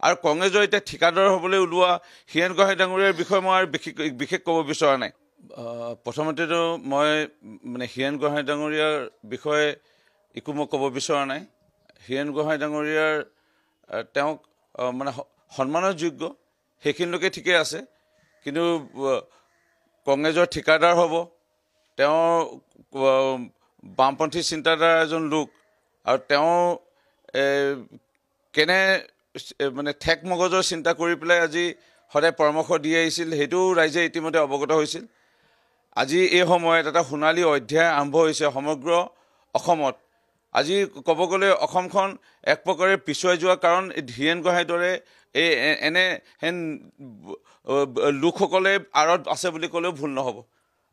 আৰু কংগ্ৰেছৰ এতিয়া ঠিকাদাৰ হ'বলৈ ওলোৱা হীৰেণ গোহাঁই ডাঙৰীয়াৰ বিষয়ে মই আৰু বিশেষ ক'ব বিচৰা নাই। প্ৰথমতেতো মই হীৰেণ গোহাঁই ডাঙৰীয়াৰ বিষয়ে একো মই ক'ব বিচৰা নাই। হীৰেণ গোহাঁই ডাঙৰীয়াৰ তেওঁক সন্মানৰ যোগ্য সেইখিনিলৈকে ঠিকেই আছে, কিন্তু কংগ্ৰেছৰ ঠিকাদাৰ হ'ব, তেওঁ বামপন্থী চিন্তাধাৰাৰ এজন লোক, আৰু তেওঁ কেনে ঠেক মগজৰ চিন্তা কৰি পেলাই আজি সদায় পৰামৰ্শ দি আহিছিল, সেইটোও ৰাইজে ইতিমধ্যে অৱগত হৈছিল। আজি এই সময়ত এটা সোণালী অধ্যায় আৰম্ভ হৈছে সমগ্ৰ অসমত। আজি ক'ব গ'লে অসমখন এক প্ৰকাৰে পিছুৱাই যোৱা কাৰণ হীৰেণ গোহাঁইৰ দৰে এনেহেন লোকসকলে আঁৰত আছে বুলি ক'লেও ভুল নহ'ব।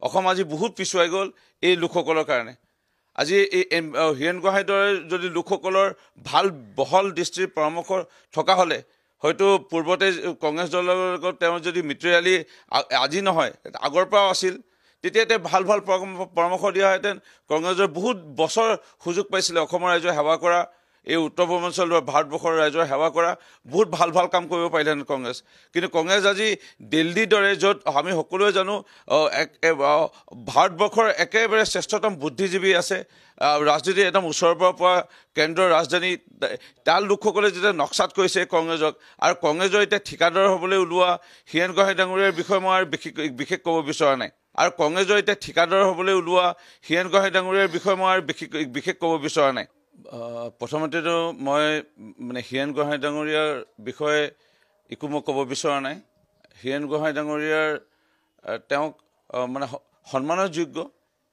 অসম আজি বহুত পিছুৱাই গ'ল এই লোকসকলৰ কাৰণে। আজি এই হীৰেণ গোহাঁইৰ দৰে যদি লোকসকলৰ ভাল বহল দৃষ্টিৰ পৰামৰ্শ থকা হ'লে হয়তো পূৰ্বতে কংগ্ৰেছ দলৰ লগত তেওঁ যদি মিত্ৰয়ালী আজি নহয় আগৰ পৰাও আছিল, তেতিয়া ভাল পৰামৰ্শ দিয়াহেঁতেন কংগ্ৰেছৰ বহুত বছৰ সুযোগ পাইছিলে অসমৰ ৰাইজৰ সেৱা কৰা, এই উত্তৰ পূৰ্বাঞ্চলৰ ভাৰতবৰ্ষৰ ৰাইজৰ সেৱা কৰা, বহুত ভাল কাম কৰিব পাৰিলেহেঁতেন কংগ্ৰেছ। কিন্তু কংগ্ৰেছ আজি দিল্লীৰ দৰে, য'ত আমি সকলোৱে জানো ভাৰতবৰ্ষৰ একেবাৰে শ্ৰেষ্ঠতম বুদ্ধিজীৱী আছে, ৰাজনীতিৰ একদম ওচৰৰ পৰা কেন্দ্ৰৰ ৰাজধানী, তাৰ লোকসকলে যেতিয়া নক্সাত কৰিছে কংগ্ৰেছক, আৰু কংগ্ৰেছৰ এতিয়া ঠিকাদাৰ হ'বলৈ ওলোৱা হীৰেণ গোহাঁই ডাঙৰীয়াৰ বিষয়ে মই আৰু বিশেষ ক'ব বিচৰা নাই। আৰু কংগ্ৰেছৰ এতিয়া ঠিকাদাৰ হ'বলৈ ওলোৱা হীৰেণ গোহাঁই ডাঙৰীয়াৰ বিষয়ে মই আৰু বিশেষ ক'ব বিচৰা নাই। প্ৰথমতেতো মই হীৰেণ গোহাঁই ডাঙৰীয়াৰ বিষয়ে একো মই ক'ব বিচৰা নাই। হীৰেণ গোহাঁই ডাঙৰীয়াৰ তেওঁক সন্মানৰ যোগ্য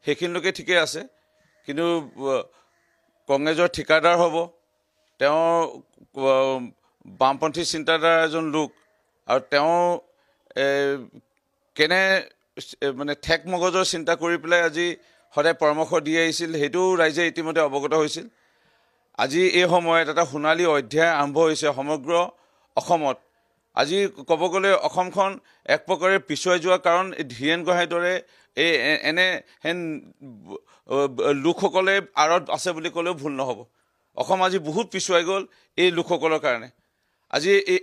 সেইখিনিলৈকে ঠিকেই আছে, কিন্তু কংগ্ৰেছৰ ঠিকাদাৰ হ'ব, তেওঁ বামপন্থী চিন্তাধাৰাৰ এজন লোক, আৰু তেওঁ কেনে ঠেক মগজৰ চিন্তা কৰি পেলাই আজি সদায় পৰামৰ্শ দি আহিছিল, সেইটোও ৰাইজে ইতিমধ্যে অৱগত হৈছিল। আজি এই সময়ত এটা সোণালী অধ্যায় আৰম্ভ হৈছে সমগ্ৰ অসমত। আজি ক'ব গ'লে অসমখন এক প্ৰকাৰে পিছুৱাই যোৱা কাৰণ হীৰেণ গোহাঁইৰ দৰে এনেহেন লোকসকলে আঁৰত আছে বুলি ক'লেও ভুল নহ'ব। অসম আজি বহুত পিছুৱাই গ'ল এই লোকসকলৰ কাৰণে। আজি এই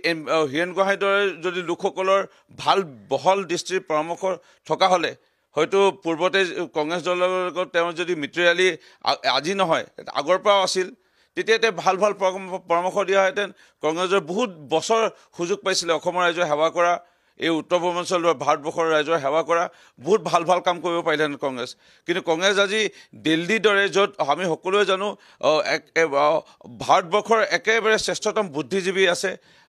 হীৰেণ গোহাঁইৰ দৰে যদি লোকসকলৰ ভাল বহল দৃষ্টিৰ পৰামৰ্শ থকা হ'লে হয়তো পূৰ্বতে কংগ্ৰেছ দলৰ লগত তেওঁ যদি মিত্ৰয়ালী আজি নহয় আগৰ পৰাও আছিল, তেতিয়া ভাল পৰামৰ্শ দিয়াহেঁতেন কংগ্ৰেছৰ বহুত বছৰ সুযোগ পাইছিলে অসমৰ ৰাইজৰ সেৱা কৰা, এই উত্তৰ পূৰ্বাঞ্চলৰ ভাৰতবৰ্ষৰ ৰাইজৰ সেৱা কৰা, বহুত ভাল কাম কৰিব পাৰিলেহেঁতেন কংগ্ৰেছ। কিন্তু কংগ্ৰেছ আজি দিল্লীৰ দৰে, য'ত আমি সকলোৱে জানো ভাৰতবৰ্ষৰ একেবাৰে শ্ৰেষ্ঠতম বুদ্ধিজীৱী আছে,